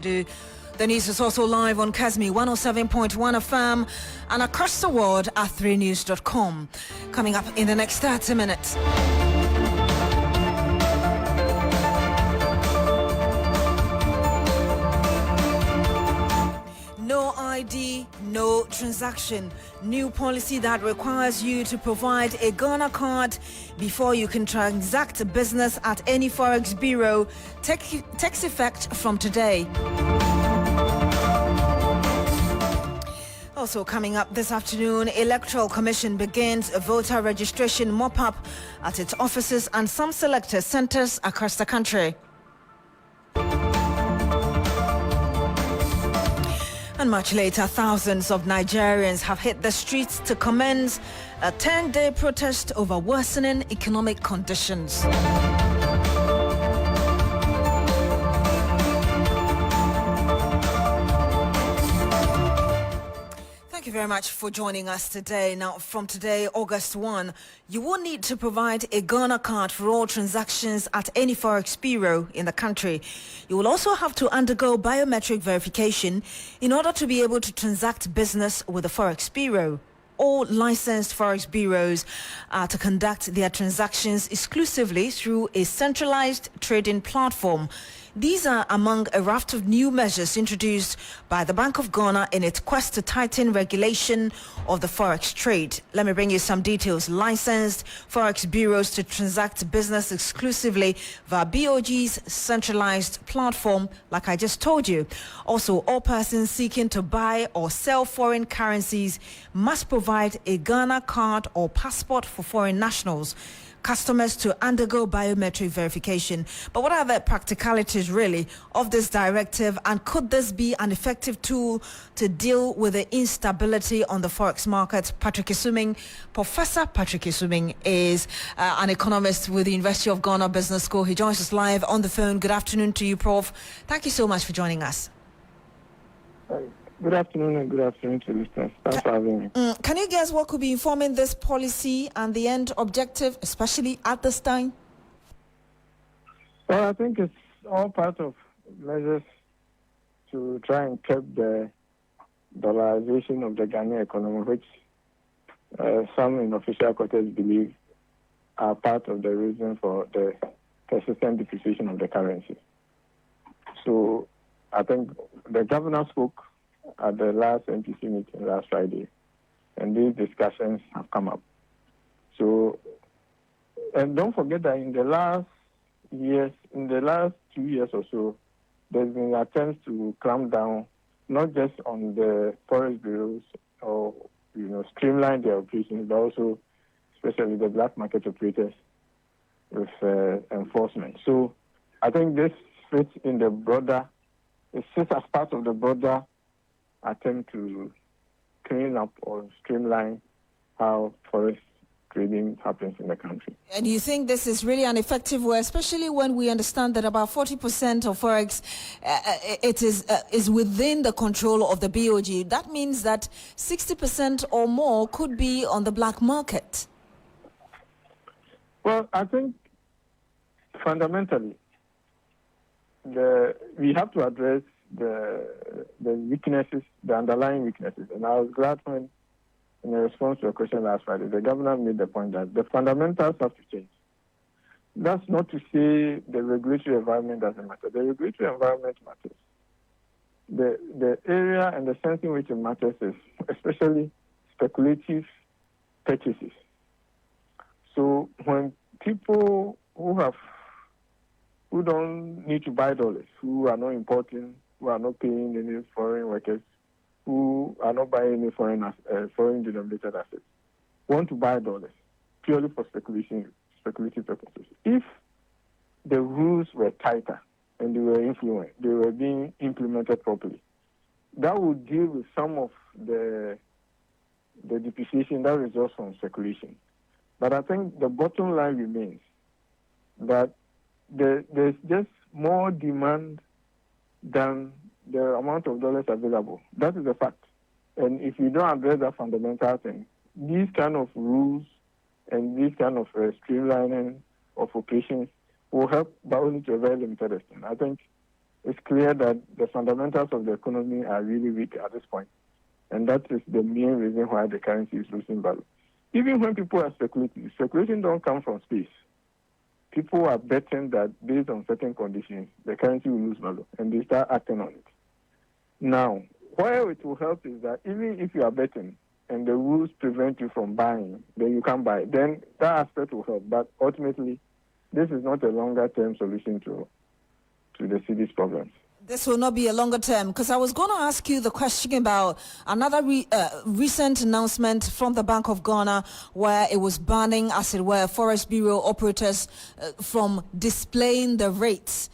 The news is also live on Kasmi 107.1 FM and across the world at 3news.com. Coming up in the next 30 minutes. No ID, no transaction. New policy that requires you to provide a Ghana card before you can transact business at any forex bureau takes effect from today. Also coming up this afternoon, Electoral Commission begins a voter registration mop-up at its offices and some selected centers across the country. And much later, thousands of Nigerians have hit the streets to commence a 10-day protest over worsening economic conditions. Thank you very much for joining us today. Now, from today, August 1, you will need to provide a Ghana card for all transactions at any forex bureau in the country. You will also have to undergo biometric verification in order to be able to transact business with the forex bureau. All licensed forex bureaus are to conduct their transactions exclusively through a centralized trading platform. These are among a raft of new measures introduced by the Bank of Ghana in its quest to tighten regulation of the forex trade. Let me bring you some details. Licensed forex bureaus to transact business exclusively via BOG's centralized platform, like I just told you. Also, all persons seeking to buy or sell foreign currencies must provide a Ghana card or passport for foreign nationals. Customers to undergo biometric verification. But what are the practicalities really of this directive, and could this be an effective tool to deal with the instability on the forex market? Professor Patrick Isuming is an economist with the University of Ghana Business School. He joins us live on the phone. Good afternoon to you, Prof. Thank you so much for joining us. Good afternoon and good afternoon to listeners. Thanks for having me. Can you guess what could be informing this policy and the end objective, especially at this time? Well, I think it's all part of measures to try and curb the dollarization of the Ghanaian economy, which some in official quarters believe are part of the reason for the persistent depreciation of the currency. So I think the governor spoke at the last NPC meeting last Friday, and these discussions have come up. So, and don't forget that in the last 2 years or so, there's been attempts to clamp down not just on the forex bureaus or streamline their operations, but also especially the black market operators with enforcement. So, I think this fits in the broader. It sits as part of the broader attempt to clean up or streamline how forex trading happens in the country. And you think this is really an effective way, especially when we understand that about 40% of forex is within the control of the BOG. That means that 60% or more could be on the black market. Well, I think fundamentally we have to address the weaknesses, the underlying weaknesses. And I was glad when, in response to a question last Friday, the governor made the point that the fundamentals have to change. That's not to say the regulatory environment doesn't matter. The regulatory environment matters. The area and the sense in which it matters is especially speculative purchases. So when people who don't need to buy dollars, who are not importing, who are not paying any foreign workers, who are not buying any foreign denominated assets, want to buy dollars purely for speculative purposes. If the rules were tighter and they were being implemented properly, that would deal with some of the depreciation that results from speculation. But I think the bottom line remains that there's just more demand than the amount of dollars available. That is a fact. And if you don't address that fundamental thing, these kind of rules and these kind of streamlining of operations will help, but only to a very limited extent. I think it's clear that the fundamentals of the economy are really weak at this point. And that is the main reason why the currency is losing value. Even when people are speculating, speculation don't come from space. People are betting that based on certain conditions, the currency will lose value, and they start acting on it. Now, where it will help is that even if you are betting and the rules prevent you from buying, then you can't buy. Then that aspect will help. But ultimately, this is not a longer-term solution to the city's problems. This will not be a longer term, because I was going to ask you the question about another recent announcement from the Bank of Ghana where it was banning, as it were, Forest Bureau operators from displaying the rates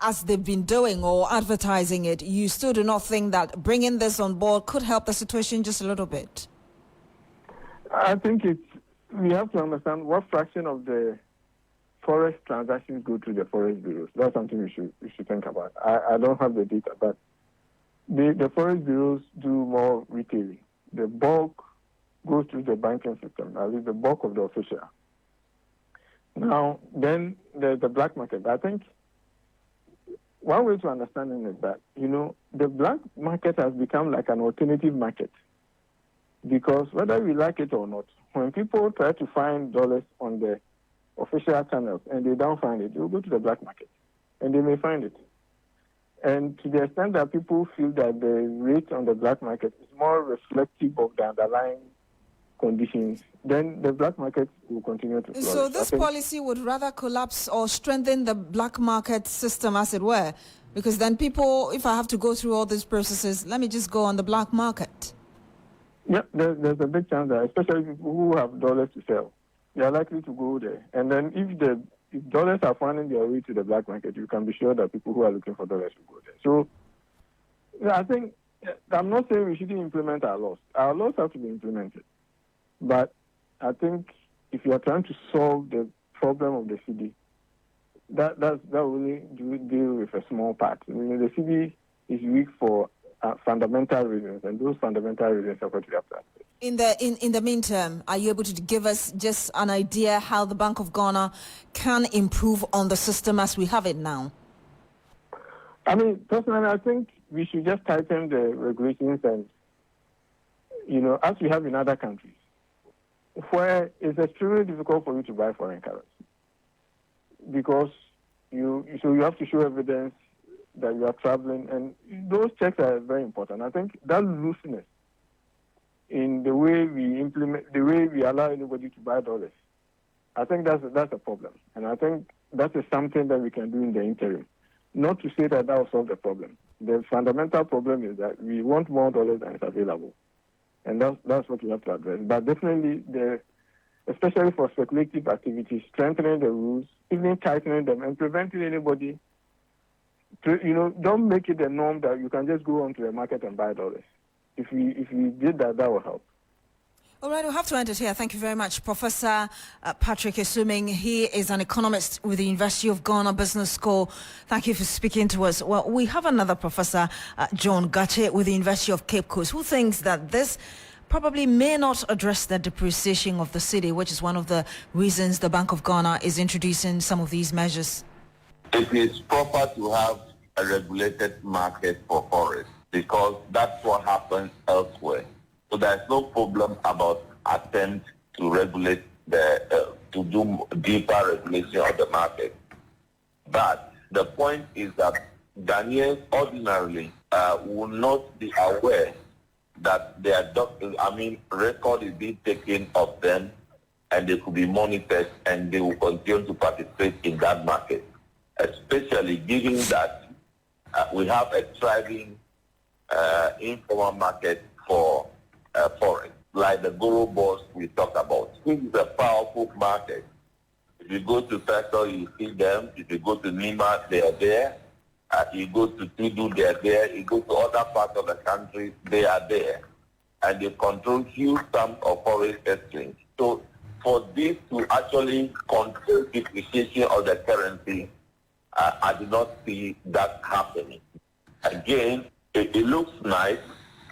as they've been doing or advertising it. You still do not think that bringing this on board could help the situation just a little bit? I think we have to understand what fraction of the forest transactions go through the forest bureaus. That's something we should think about. I don't have the data, but the forest bureaus do more retailing. The bulk goes through the banking system, at least the bulk of the official. Now, then there's the black market. I think one way to understand it is that, the black market has become like an alternative market, because whether we like it or not, when people try to find dollars on the official channels and they don't find it, they will go to the black market and they may find it. And to the extent that people feel that the rate on the black market is more reflective of the underlying conditions, then the black market will continue to flourish. So this policy would rather collapse or strengthen the black market system, as it were, because then people, if I have to go through all these processes, let me just go on the black market. Yeah, there's a big chance that, especially people who have dollars to sell, they are likely to go there. And then if dollars are finding their way to the black market, you can be sure that people who are looking for dollars will go there. So I think, I'm not saying we shouldn't implement our laws. Our laws have to be implemented. But I think if you are trying to solve the problem of the city, that really deal with a small part. The city is weak for fundamental reasons, and those fundamental reasons are what we have to address. In the meantime, are you able to give us just an idea how the Bank of Ghana can improve on the system as we have it now? I mean, personally, I think we should just tighten the regulations and, as we have in other countries, where it's extremely difficult for you to buy foreign currency because you have to show evidence that you are traveling, and those checks are very important. I think that looseness in the way we allow anybody to buy dollars, I think that's a problem. And I think that is something that we can do in the interim. Not to say that will solve the problem. The fundamental problem is that we want more dollars than is available. And that's what we have to address. But definitely, especially for speculative activities, strengthening the rules, even tightening them, and preventing anybody to, don't make it the norm that you can just go onto the market and buy dollars. If we did that, that would help. All right, we'll have to end it here. Thank you very much, Professor Patrick Assuming. He is an economist with the University of Ghana Business School. Thank you for speaking to us. Well, we have another Professor, John Gache, with the University of Cape Coast, who thinks that this probably may not address the depreciation of the city, which is one of the reasons the Bank of Ghana is introducing some of these measures. It is proper to have a regulated market for forests, because that's what happens elsewhere. So there's no problem about attempt to regulate to do deeper regulation of the market. But the point is that Ghanaians ordinarily will not be aware that their record is being taken of them, and they could be monitored, and they will continue to participate in that market, especially given that we have a thriving informal market for foreign, like the Goro Boss we talked about. This is a powerful market. If you go to Festo, you see them. If you go to Nima, they are there. You go to Tudu, they are there. You go to other parts of the country, they are there. And they control huge sums of foreign exchange. So for this to actually control depreciation of the currency, I do not see that happening. Again, it looks nice,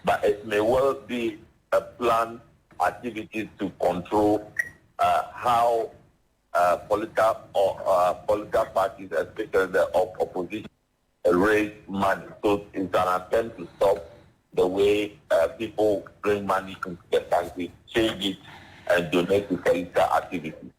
but it may well be a planned activities to control how political parties, especially the opposition, raise money. So it's an attempt to stop the way people bring money into the country, change it, and donate to political activities.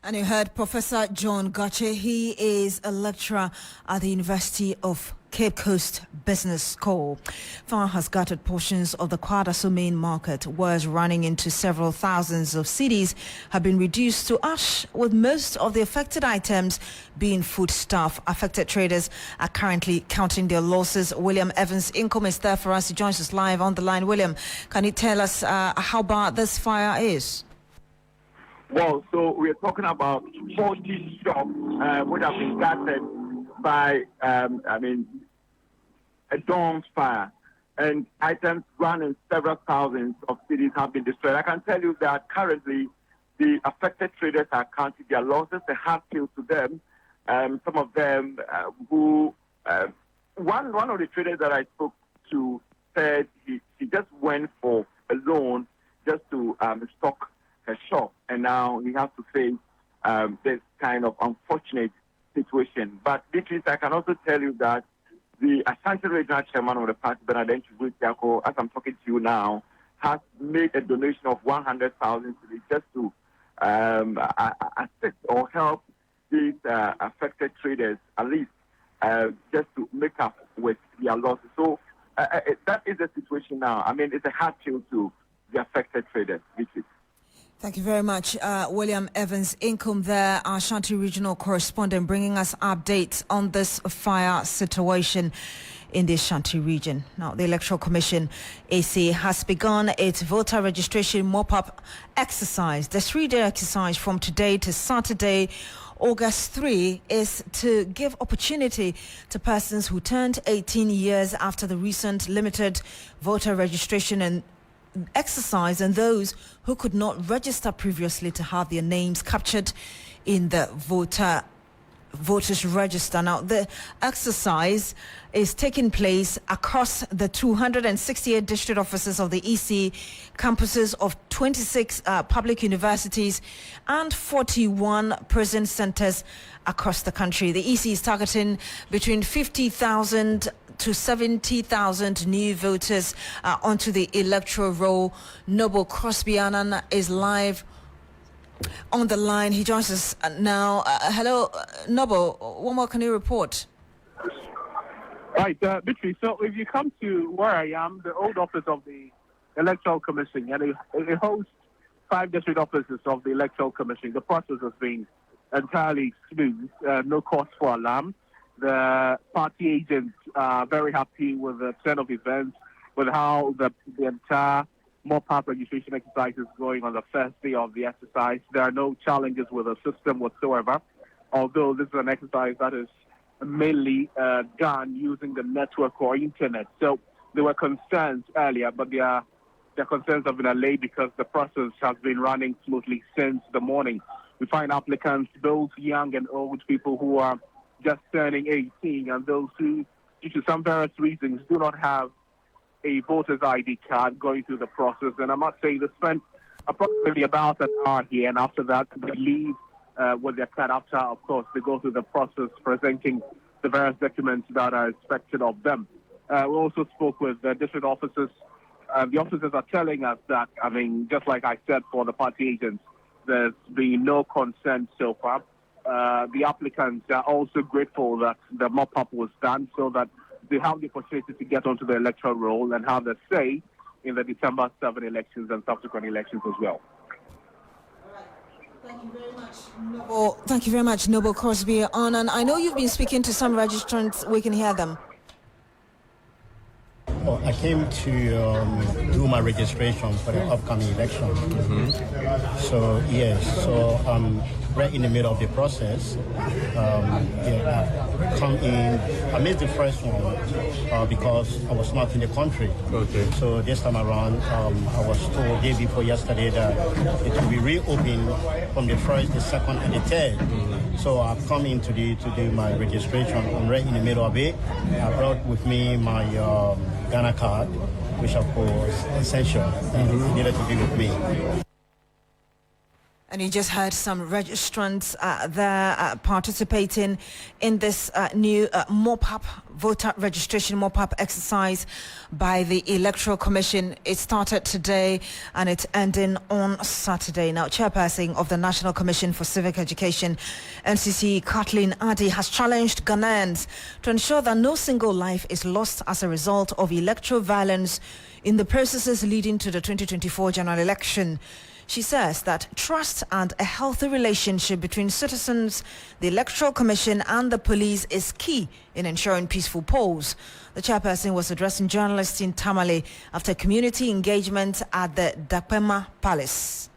And you heard Professor John Gache. He is a lecturer at the University of Cape Coast Business School. Fire has gutted portions of the Kwadaso main market, whereas running into several thousands of cities have been reduced to ash, with most of the affected items being foodstuff. Affected traders are currently counting their losses. William Evans Income is there for us. He joins us live on the line. William, can you tell us how bad this fire is? Well, so we're talking about 40 shops which have been gutted by, a dawn's fire. And items run in several thousands of cities have been destroyed. I can tell you that currently the affected traders are counting their losses. A hard pill to them. Some of them one of the traders that I spoke to said he just went for a loan just to stock a shop, and now he has to face this kind of unfortunate situation. But Beatrice, I can also tell you that the Ashanti Regional Chairman of the party, Bernadette Chibuitiako, as I'm talking to you now, has made a donation of 100,000 just to assist or help these affected traders, at least just to make up with their losses. So that is the situation now. I mean, it's a hard pill to the affected traders, Beatrice. Thank you very much, William Evans Income there, our Ashanti regional correspondent, bringing us updates on this fire situation in the Ashanti region. Now, the Electoral Commission, AC, has begun its voter registration mop-up exercise. The 3-day exercise from today to Saturday, August 3, is to give opportunity to persons who turned 18 years after the recent limited voter registration and exercise, and those who could not register previously to have their names captured in the voters register. Now, the exercise is taking place across the 268 district offices of the EC, campuses of 26 public universities and 41 prison centers across the country. The EC is targeting between 50,000 to 70,000 new voters onto the electoral roll. Noble Crosby Annan is live on the line. He joins us now. Hello, Noble. What more can you report? Right, Beatrice, so if you come to where I am, the old office of the Electoral Commission, and it hosts 5 district offices of the Electoral Commission. The process has been entirely smooth, no cause for alarm. The party agents are very happy with the turn of events, with how the entire mop-up registration exercise is going on the first day of the exercise. There are no challenges with the system whatsoever, although this is an exercise that is mainly done using the network or internet. So there were concerns earlier, but their concerns have been allayed because the process has been running smoothly since the morning. We find applicants, both young and old, people who are just turning 18, and those who, due to some various reasons, do not have a voter's ID card, going through the process. And I must say, they spent approximately about an hour here, and after that, they leave with their card. After, of course, they go through the process, presenting the various documents that are expected of them. We also spoke with the district officers. The officers are telling us that, I mean, just like I said for the party agents, there's been no consent so far. The applicants are also grateful that the mop-up was done so that they have the opportunity to get onto the electoral roll and have a say in the December 7 elections and subsequent elections as well. Thank you very much, Noble. Thank you very much, Noble Crosby. And I know you've been speaking to some registrants. We can hear them. Well, I came to do my registration for the upcoming election. Mm-hmm. So, yes, so I'm right in the middle of the process. I come in, I missed the first one because I was not in the country. Okay. So this time around, I was told day before yesterday that it will be reopened from the 1st, the 2nd, and the 3rd. Mm-hmm. So I've come in today to do my registration. I'm right in the middle of it. I brought with me my Ghana card, which of course is essential, and needed to be with me. And you just heard some registrants there participating in this new mop-up voter registration mop-up exercise by the Electoral Commission. It started today and it's ending on Saturday. Now, Chairperson of the National Commission for Civic Education, NCC, Kathleen Adu, has challenged Ghanaians to ensure that no single life is lost as a result of electoral violence in the processes leading to the 2024 general election. She says that trust and a healthy relationship between citizens, the Electoral Commission and the police is key in ensuring peaceful polls. The chairperson was addressing journalists in Tamale after community engagement at the Dapema Palace.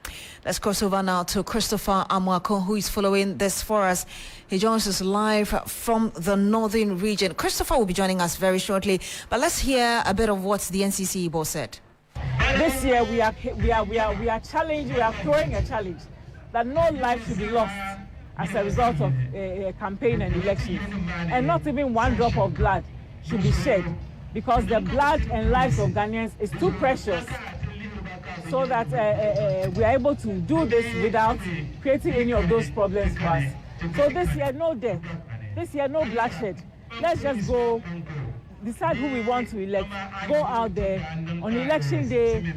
Let's cross over now to Christopher Amwako, who is following this for us. He joins us live from the northern region. Christopher will be joining us very shortly, but let's hear a bit of what the NCC Igbo said. This year we are challenged. We are throwing a challenge that no life should be lost as a result of a campaign and elections, and not even one drop of blood should be shed, because the blood and lives of Ghanaians is too precious, so that we are able to do this without creating any of those problems for us. So this year, no death. This year, no bloodshed. Let's just go decide who we want to elect. Go out there on election day,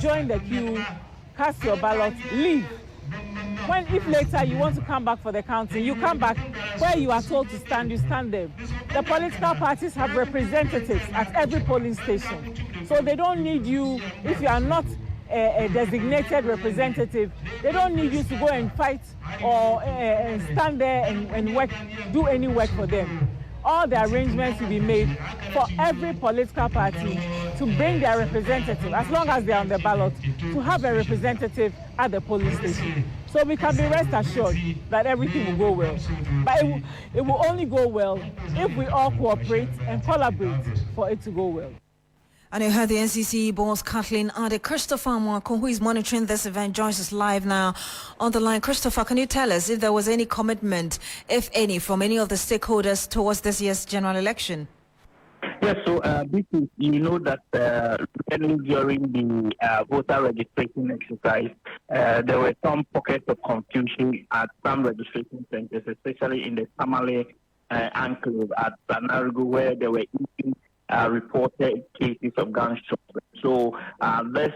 join the queue, cast your ballot, leave. If later you want to come back for the counting, you come back where you are told to stand, you stand there. The political parties have representatives at every polling station. So they don't need you, if you are not a designated representative, they don't need you to go and fight or stand there and work, do any work for them. All the arrangements will be made for every political party to bring their representative, as long as they are on the ballot, to have a representative at the polling station. So we can be rest assured that everything will go well. But it will only go well if we all cooperate and collaborate for it to go well. And you heard the NCC boss Kathleen Adu. Christopher Mwako, who is monitoring this event, joins us live now on the line. Christopher, can you tell us if there was any commitment, if any, from any of the stakeholders towards this year's general election? Yes, so you know that during the voter registration exercise, there were some pockets of confusion at some registration centers, especially in the Tamale enclave at Sanarigu, where there were reported cases of gunshot. So this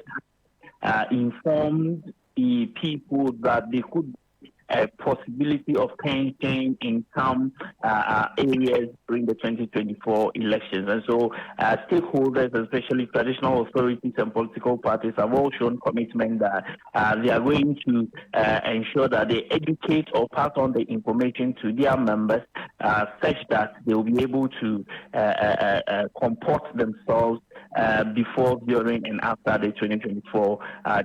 informed the people that there could be a possibility of tension in some areas during the 2024 elections. And so stakeholders, especially traditional authorities and political parties, have all shown commitment that they are going to ensure that they educate or pass on the information to their members such that they will be able to comport themselves before, during, and after the 2024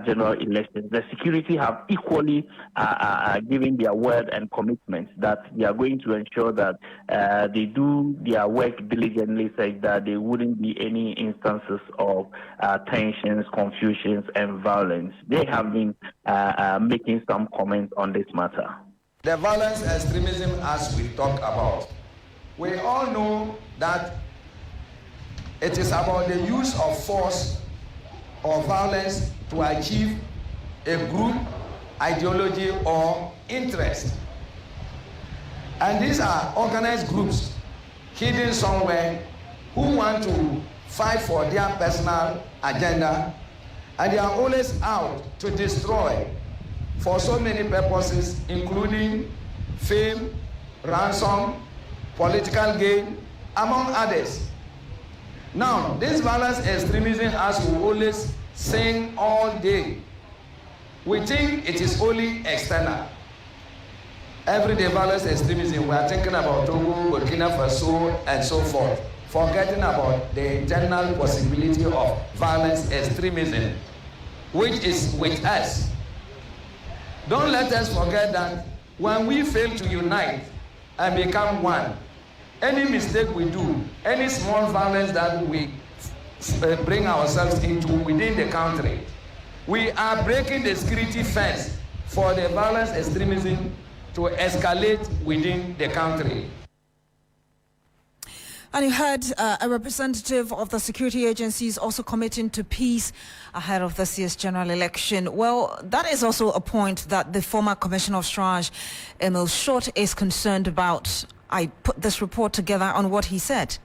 general elections. The security have equally given their word and commitment that they are going to ensure that they do their work diligently, such that there wouldn't be any instances of tensions, confusions, and violence. They have been making some comments on this matter. The violence extremism, as we talk about, we all know that it is about the use of force or violence to achieve a group, ideology, or interest. And these are organized groups hidden somewhere who want to fight for their personal agenda, and they are always out to destroy for so many purposes, including fame, ransom, political gain, among others. Now, this violence extremism, as we always sing all day, we think it is only external. Everyday violence extremism, we are thinking about Togo, Burkina Faso, and so forth, forgetting about the internal possibility of violence extremism, which is with us. Don't let us forget that when we fail to unite and become one, any mistake we do, any small violence that we bring ourselves into within the country, we are breaking the security fence for the violence extremism to escalate within the country. And you heard a representative of the security agencies also committing to peace ahead of this year's general election. Well, that is also a point that the former Commissioner of Straj, Emil Short, is concerned about. I put this report together on what he said.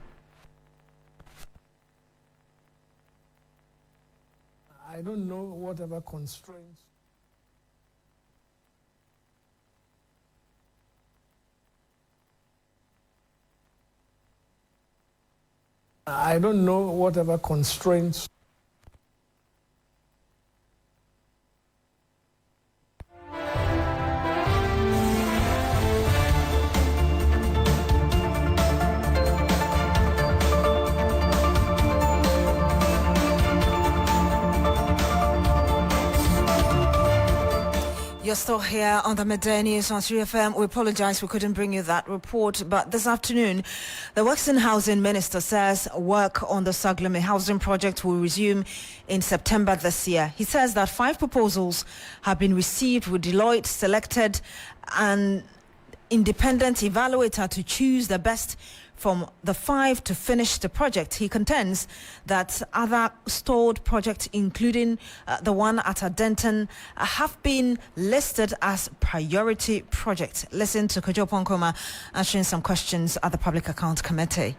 I don't know whatever constraints. I don't know whatever constraints. You're still here on the Midday News on 3FM. We apologize we couldn't bring you that report, but this afternoon, the Works and Housing Minister says work on the Saglemi housing project will resume in September this year. He says that 5 proposals have been received, with Deloitte selected an independent evaluator to choose the best from the 5 to finish the project. He contends that other stalled projects, including the one at Adenton, have been listed as priority projects. Listen to Kojo Ponkoma answering some questions at the Public Accounts Committee.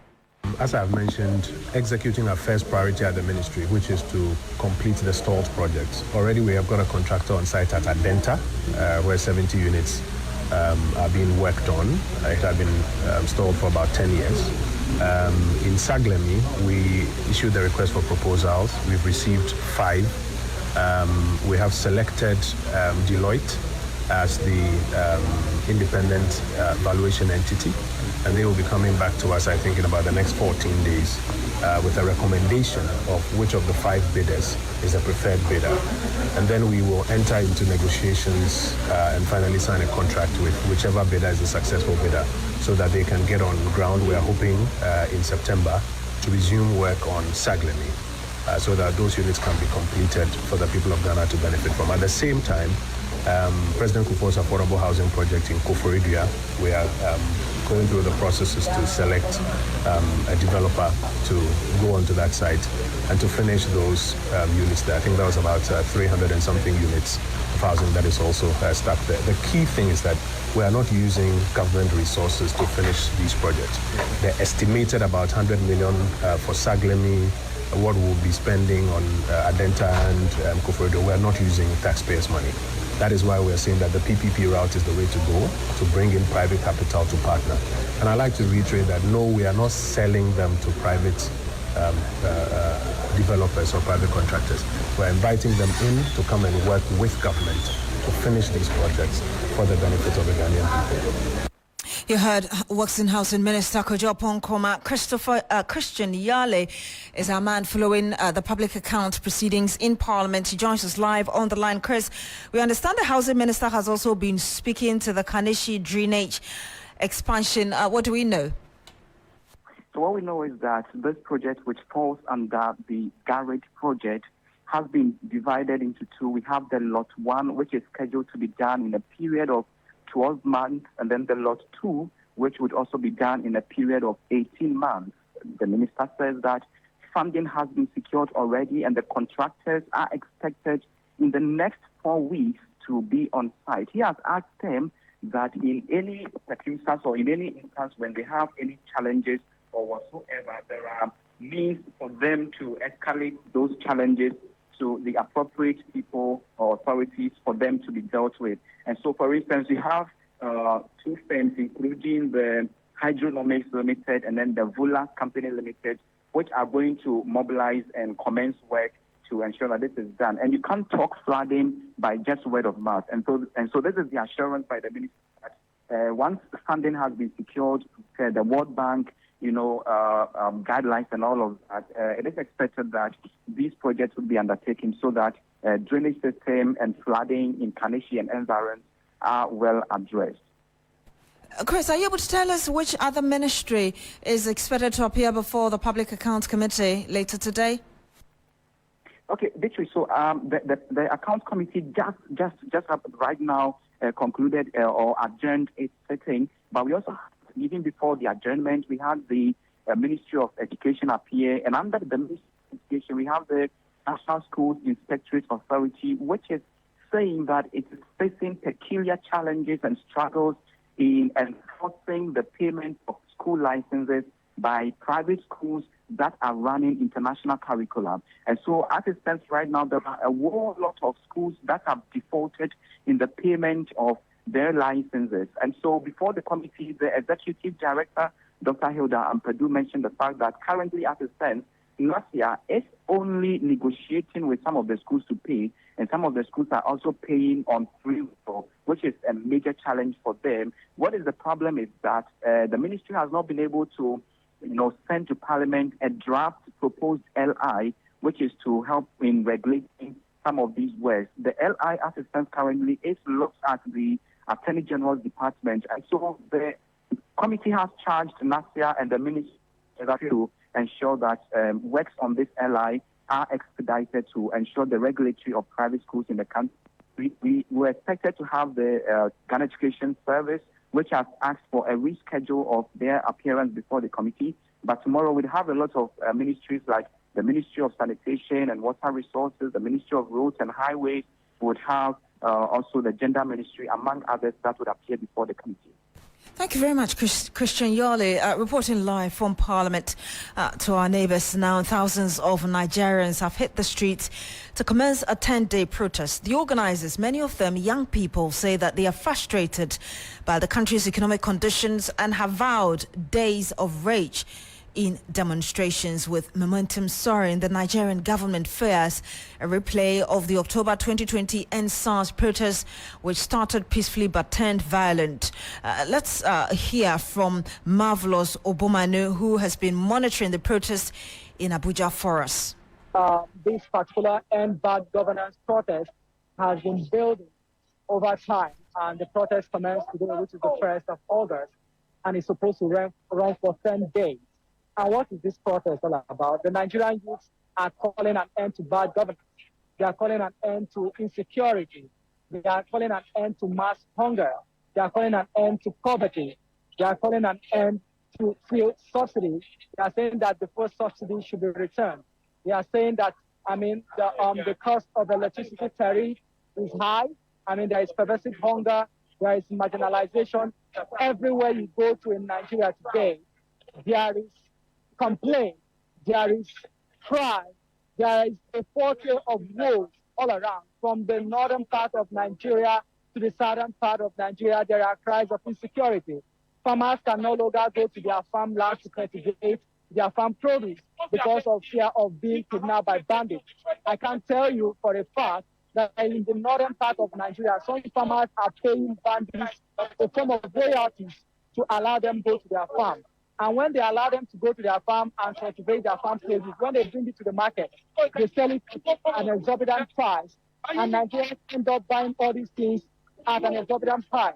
As I've mentioned, executing our first priority at the ministry, which is to complete the stalled projects. Already we have got a contractor on site at Adenta, where 70 units are being worked on. It had been stalled for about 10 years. In Saglemi, we issued the request for proposals. We've received 5. We have selected Deloitte as the independent valuation entity, and they will be coming back to us, I think, in about the next 14 days with a recommendation of which of the 5 bidders is the preferred bidder. And then we will enter into negotiations and finally sign a contract with whichever bidder is the successful bidder, so that they can get on ground. We are hoping in September to resume work on Saglemi, so that those units can be completed for the people of Ghana to benefit from. At the same time, President Kufuor's affordable housing project in Koforidua, we are going through the processes to select a developer to go onto that site and to finish those units there. I think that was about 300 and something units of housing that is also stuck there. The key thing is that we are not using government resources to finish these projects. They're estimated about 100 million for Saglemi, what we'll be spending on Adenta and Koforidua. We are not using taxpayers' money. That is why we're saying that the PPP route is the way to go, to bring in private capital to partner. And I'd like to reiterate that no, we are not selling them to private developers or private contractors. We're inviting them in to come and work with government to finish these projects for the benefit of the Ghanaian people. You heard Works and Housing Minister Kojo Ponkoma. Christian Yale is our man following the public account proceedings in Parliament. He joins us live on the line. Chris, we understand the Housing Minister has also been speaking to the Kaneshie drainage expansion. What do we know? So what we know is that this project, which falls under the garage project, has been divided into 2. We have the lot 1, which is scheduled to be done in a period of 12 months, and then the lot 2, which would also be done in a period of 18 months. The minister says that funding has been secured already, and the contractors are expected in the next 4 weeks to be on site. He has asked them that in any circumstance or in any instance when they have any challenges or whatsoever, there are means for them to escalate those challenges to the appropriate people or authorities for them to be dealt with. And so, for instance, we have 2 firms, including the Hydronomics Limited and then the Vula Company Limited, which are going to mobilize and commence work to ensure that this is done. And you can't talk flooding by just word of mouth. And so this is the assurance by the minister that once the funding has been secured, the World Bank, guidelines and all of that, it is expected that these projects will be undertaken so that drainage system and flooding in Kaneshie and environs are well addressed. Chris, are you able to tell us which other ministry is expected to appear before the Public Accounts Committee later today? Okay, Beatrice, so the Accounts Committee just right now concluded or adjourned its sitting, but we also, even before the adjournment, we had the Ministry of Education appear, and under the Ministry of Education, we have the National Schools Inspectorate Authority, which is saying that it is facing peculiar challenges and struggles in enforcing the payment of school licenses by private schools that are running international curriculum. And so as it stands right now, there are a whole lot of schools that have defaulted in the payment of their licenses. And so before the committee, the executive director, Dr. Hilda Ampadu, mentioned the fact that currently as it stands, NASIA is only negotiating with some of the schools to pay, and some of the schools are also paying on free will, which is a major challenge for them. What is the problem is that the ministry has not been able to send to Parliament a draft proposed LI, which is to help in regulating some of these works. The LI, as it stands currently, is looked at the Attorney General's Department, and so the committee has charged NASIA and the ministry to ensure that works on this LI are expedited to ensure the regulatory of private schools in the country. We were expected to have the Ghana Education Service, which has asked for a reschedule of their appearance before the committee. But tomorrow we'll have a lot of ministries like the Ministry of Sanitation and Water Resources, the Ministry of Roads and Highways, would have also the Gender Ministry, among others, that would appear before the committee. Thank you very much, Christian Yale, reporting live from Parliament to our neighbours. Now, thousands of Nigerians have hit the streets to commence a 10-day protest. The organisers, many of them young people, say that they are frustrated by the country's economic conditions and have vowed days of rage in demonstrations. With momentum soaring, the Nigerian government fears a replay of the October 2020 NSAS protests, which started peacefully but turned violent. Let's hear from Marvelous Obomanu, who has been monitoring the protests in Abuja for us. This particular End Bad Governance protest has been building over time, and the protest commenced today, which is the 1st of August, and is supposed to run for 10 days. And what is this protest all about? The Nigerian youths are calling an end to bad governance. They are calling an end to insecurity. They are calling an end to mass hunger. They are calling an end to poverty. They are calling an end to fuel subsidy. They are saying that the fuel subsidy should be returned. They are saying that, the cost of electricity tariff is high. There is pervasive hunger. There is marginalization. Everywhere you go to in Nigeria today, there is complaint, there is cry, there is a portrait of woes all around. From the northern part of Nigeria to the southern part of Nigeria, there are cries of insecurity. Farmers can no longer go to their farmlands to cultivate their farm produce because of fear of being kidnapped by bandits. I can tell you for a fact that in the northern part of Nigeria, some farmers are paying bandits a form of royalties to allow them to go to their farm. And when they allow them to go to their farm and cultivate their farm produce, when they bring it to the market, they sell it at an exorbitant price. And Nigerians end up buying all these things at an exorbitant price.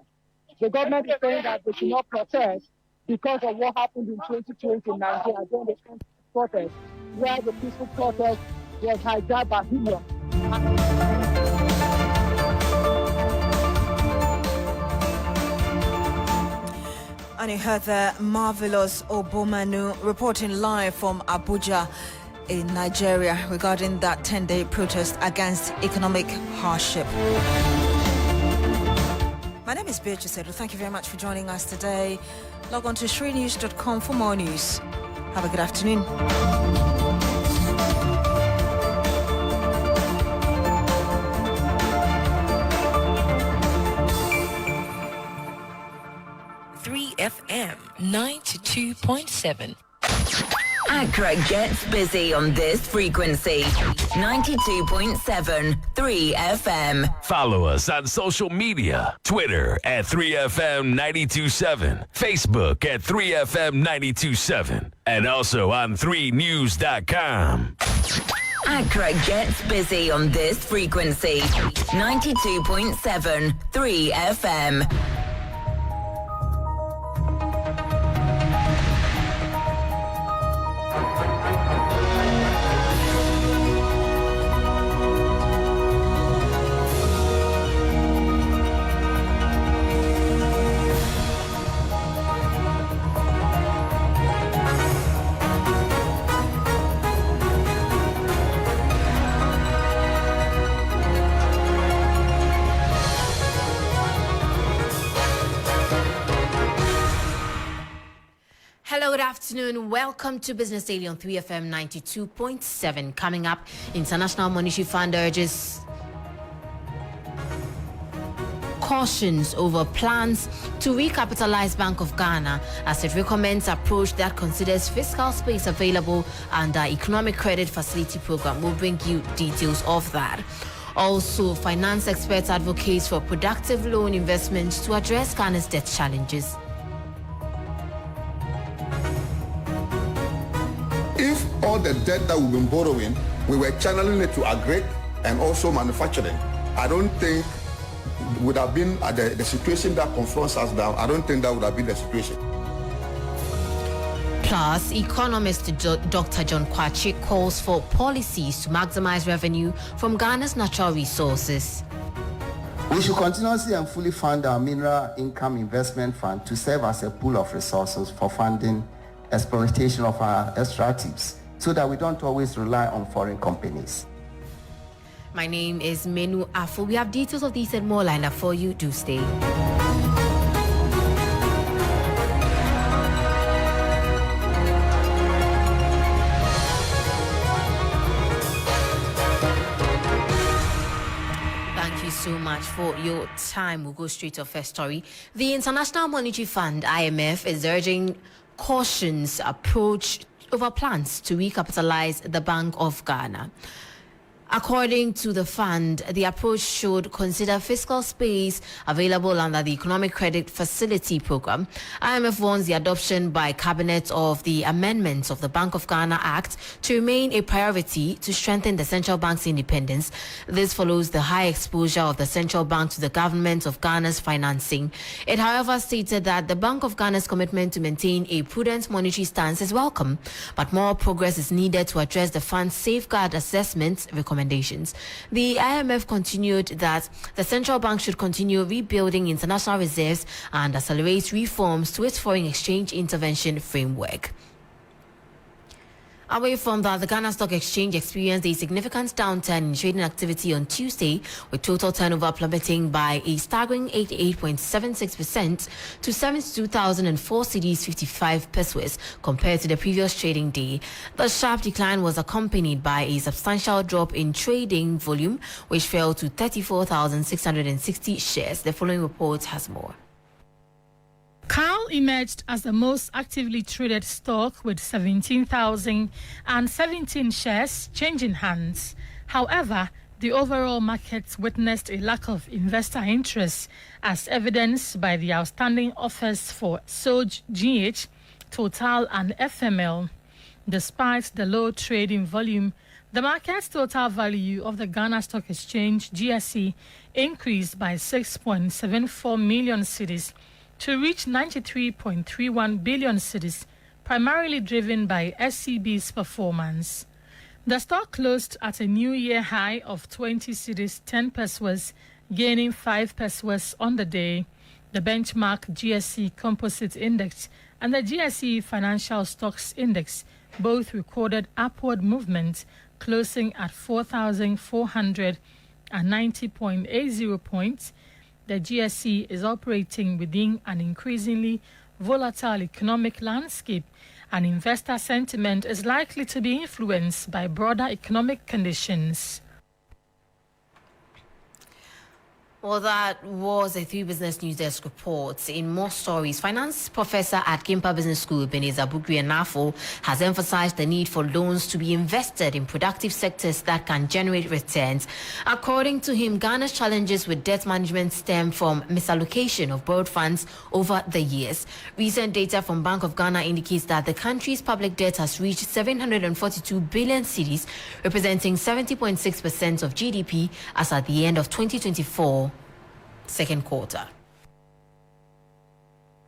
The government is saying that they should not protest because of what happened in 2020 in Nigeria during the protest, where the peaceful protest was hijacked by hoodlums. And you heard the Marvelous Obomanu reporting live from Abuja in Nigeria regarding that 10-day protest against economic hardship. My name is Beatrice Adu. Thank you very much for joining us today. Log on to shrinews.com for more news. Have a good afternoon. FM 92.7. Accra gets busy on this frequency. 92.7 3 FM. Follow us on social media. Twitter at 3FM 92.7. Facebook at 3FM 92.7. And also on 3news.com. Accra gets busy on this frequency. 92.7 3 FM. afternoon. Welcome to Business Daily on 3FM 92.7. Coming up, International Monetary Fund urges cautions over plans to recapitalize Bank of Ghana as it recommends approach that considers fiscal space available under Economic Credit Facility Program. We'll bring you details of that. Also, finance experts advocate for productive loan investments to address Ghana's debt challenges. If all the debt that we've been borrowing, we were channeling it to agri and also manufacturing, I don't think would have been the situation that confronts us now. I don't think that would have been the situation. Plus, economist Dr. John Kwachi calls for policies to maximize revenue from Ghana's natural resources. We should continuously and fully fund our Mineral Income Investment Fund to serve as a pool of resources for funding exploitation of our extractives so that we don't always rely on foreign companies. My name is Manu Afful. We have details of these and more lined up for you. Do stay. Thank you so much for your time. We'll go straight to our first story. The International Monetary Fund, IMF, is urging cautions approach over plans to recapitalize the Bank of Ghana. According to the fund, the approach should consider fiscal space available under the Economic Credit Facility Program. IMF warns the adoption by Cabinet of the amendments of the Bank of Ghana Act to remain a priority to strengthen the central bank's independence. This follows the high exposure of the central bank to the government of Ghana's financing. It, however, stated that the Bank of Ghana's commitment to maintain a prudent monetary stance is welcome, but more progress is needed to address the fund's safeguard assessment recommendations. The IMF continued that the central bank should continue rebuilding international reserves and accelerate reforms to its foreign exchange intervention framework. Away from that, the Ghana Stock Exchange experienced a significant downturn in trading activity on Tuesday, with total turnover plummeting by a staggering 88.76% to 72,004 cedis 55 pesos compared to the previous trading day. The sharp decline was accompanied by a substantial drop in trading volume, which fell to 34,660 shares. The following report has more. Cal emerged as the most actively traded stock with 17,017 shares changing hands. However, the overall market witnessed a lack of investor interest as evidenced by the outstanding offers for SOJ, GH, Total and FML. Despite the low trading volume, the market's total value of the Ghana Stock Exchange, GSE, increased by 6.74 million cedis to reach 93.31 billion cedis, primarily driven by SCB's performance. The stock closed at a new year high of 20 cedis 10 pesos, gaining 5 pesos on the day. The benchmark GSE Composite Index and the GSE Financial Stocks Index both recorded upward movement, closing at 4,490.80 points. The GSE is operating within an increasingly volatile economic landscape, and investor sentiment is likely to be influenced by broader economic conditions. Well, that was a 3 Business News Desk report. In more stories, finance professor at Gimpa Business School, Ebenezer Bugri Afful, has emphasized the need for loans to be invested in productive sectors that can generate returns. According to him, Ghana's challenges with debt management stem from misallocation of borrowed funds over the years. Recent data from Bank of Ghana indicates that the country's public debt has reached 742 billion cedis, representing 70.6% of GDP as at the end of 2024. Second quarter.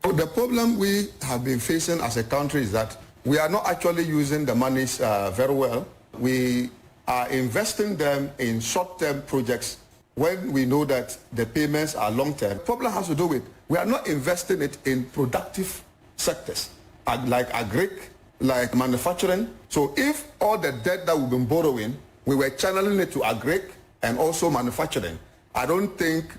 The problem we have been facing as a country is that we are not actually using the monies very well. We are investing them in short-term projects when we know that the payments are long-term. The problem has to do with we are not investing it in productive sectors like agri, like manufacturing. So if all the debt that we've been borrowing, we were channeling it to agri and also manufacturing, I don't think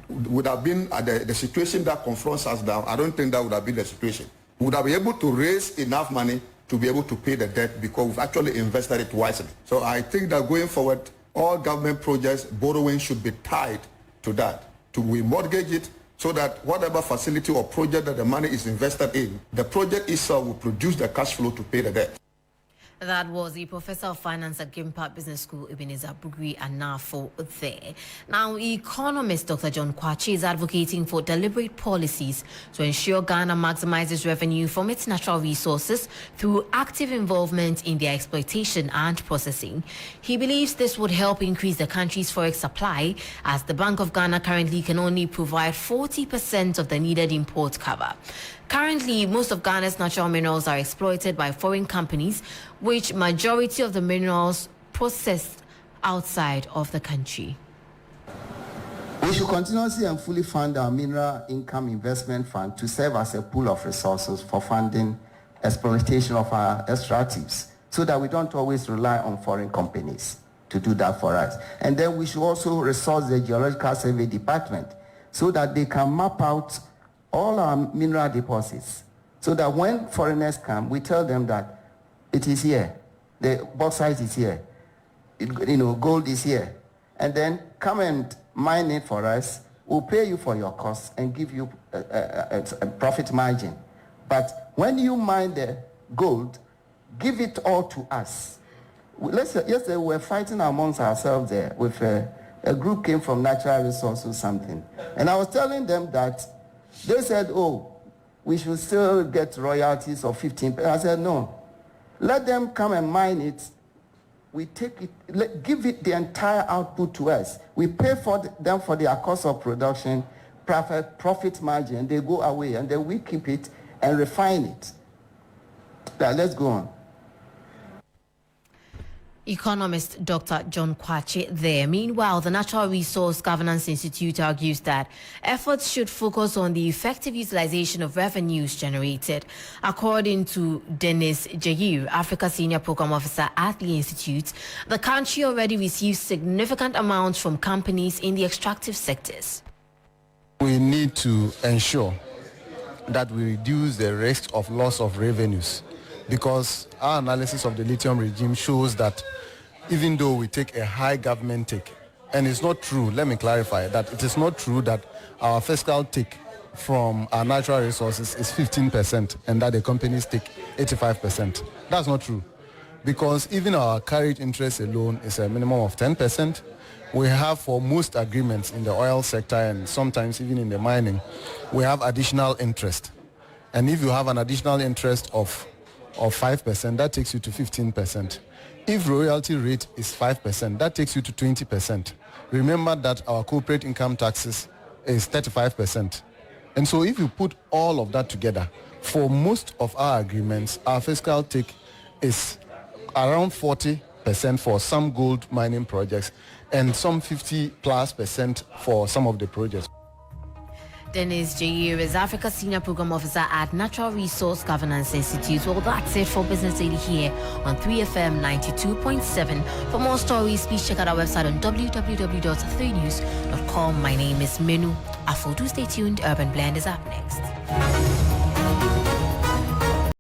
would have been the situation that confronts us now. I don't think that would have been the situation. We would have been able to raise enough money to be able to pay the debt because we've actually invested it wisely. So I think that going forward, all government projects, borrowing should be tied to that. We mortgage it so that whatever facility or project that the money is invested in, the project itself will produce the cash flow to pay the debt. That was the Professor of Finance at Gimpa Business School, Ebenezer Bugri and Afful there. Now, economist Dr. John Kwachi is advocating for deliberate policies to ensure Ghana maximizes revenue from its natural resources through active involvement in their exploitation and processing. He believes this would help increase the country's forex supply, as the Bank of Ghana currently can only provide 40% of the needed import cover. Currently, most of Ghana's natural minerals are exploited by foreign companies, which majority of the minerals processed outside of the country. We should continuously and fully fund our Mineral Income Investment Fund to serve as a pool of resources for funding exploitation of our extractives, so that we don't always rely on foreign companies to do that for us. And then we should also resource the Geological Survey Department so that they can map out all our mineral deposits, so that when foreigners come, we tell them that it is here, the bauxite is here, gold is here, and then come and mine it for us. We'll pay you for your costs and give you a profit margin. But when you mine the gold, give it all to us. Yesterday we were fighting amongst ourselves there with a group came from Natural Resources something, and I was telling them that they said, oh, we should still get royalties of 15%. I said, no. Let them come and mine it. We take it, give it the entire output to us. We pay for them for their cost of production, profit margin. They go away, and then we keep it and refine it. Now, let's go on. Economist Dr. John Kwachi there. Meanwhile, the Natural Resource Governance Institute argues that efforts should focus on the effective utilization of revenues generated. According to Dennis Jagir, Africa Senior Program Officer at the Institute, the country already receives significant amounts from companies in the extractive sectors. We need to ensure that we reduce the risk of loss of revenues, because our analysis of the lithium regime shows that even though we take a high government take, and it's not true, let me clarify that it is not true that our fiscal take from our natural resources is 15% and that the companies take 85%. That's not true, because even our carried interest alone is a minimum of 10%. We have, for most agreements in the oil sector and sometimes even in the mining, we have additional interest. And if you have an additional interest of 5%, that takes you to 15%. If royalty rate is 5%, that takes you to 20%. Remember that our corporate income taxes is 35%. And so if you put all of that together, for most of our agreements, our fiscal take is around 40% for some gold mining projects and some 50+% for some of the projects. Dennis Jagir is Africa Senior Program Officer at Natural Resource Governance Institute. Well, that's it for Business Daily here on 3FM 92.7. For more stories, please check out our website on www.3news.com. My name is Manu. Afful. Do stay tuned. Urban Blend is up next.